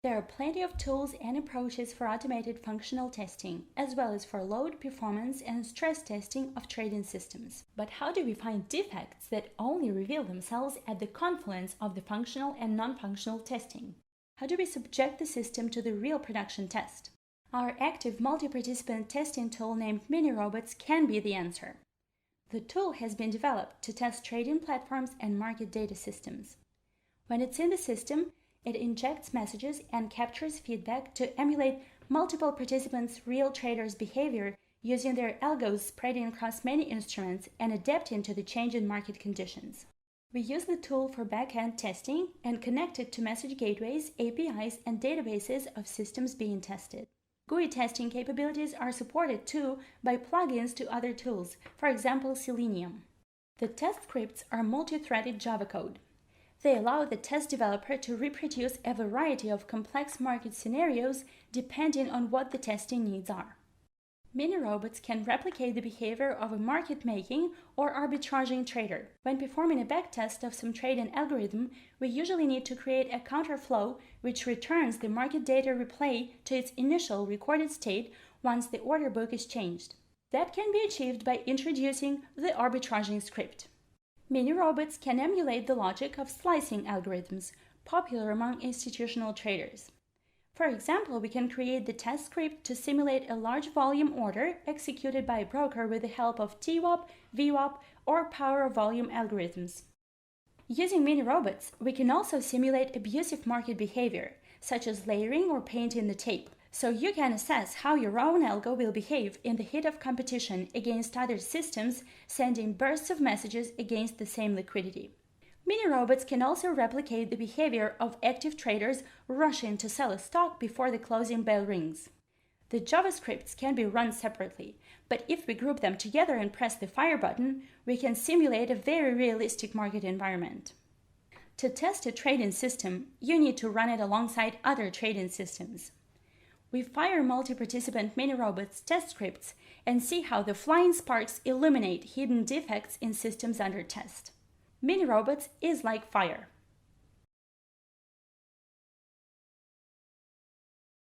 There are plenty of tools and approaches for automated functional testing, as well as for load, performance, and stress testing of trading systems. But how do we find defects that only reveal themselves at the confluence of the functional and non-functional testing? How do we subject the system to the real production test? Our active multi-participant testing tool named Mini-Robots can be the answer. The tool has been developed to test trading platforms and market data systems. When it's in the system, it injects messages and captures feedback to emulate multiple participants' real traders' behavior using their algos spreading across many instruments and adapting to the change in market conditions. We use the tool for back-end testing and connect it to message gateways, APIs, and databases of systems being tested. GUI testing capabilities are supported too by plugins to other tools, for example Selenium. The test scripts are multi-threaded Java code. They allow the test developer to reproduce a variety of complex market scenarios depending on what the testing needs are. Mini-robots can replicate the behavior of a market-making or arbitraging trader. When performing a backtest of some trading algorithm, we usually need to create a counterflow which returns the market data replay to its initial recorded state once the order book is changed. That can be achieved by introducing the arbitraging script. Mini-robots can emulate the logic of slicing algorithms, popular among institutional traders. For example, we can create the test script to simulate a large volume order executed by a broker with the help of TWAP, VWAP, or power of volume algorithms. Using mini-robots, we can also simulate abusive market behavior, such as layering or painting the tape, so you can assess how your own algo will behave in the heat of competition against other systems, sending bursts of messages against the same liquidity. Mini-robots can also replicate the behavior of active traders rushing to sell a stock before the closing bell rings. The JavaScripts can be run separately, but if we group them together and press the fire button, we can simulate a very realistic market environment. To test a trading system, you need to run it alongside other trading systems. We fire multi-participant mini-robots test scripts and see how the flying sparks illuminate hidden defects in systems under test. Mini-robots is like fire.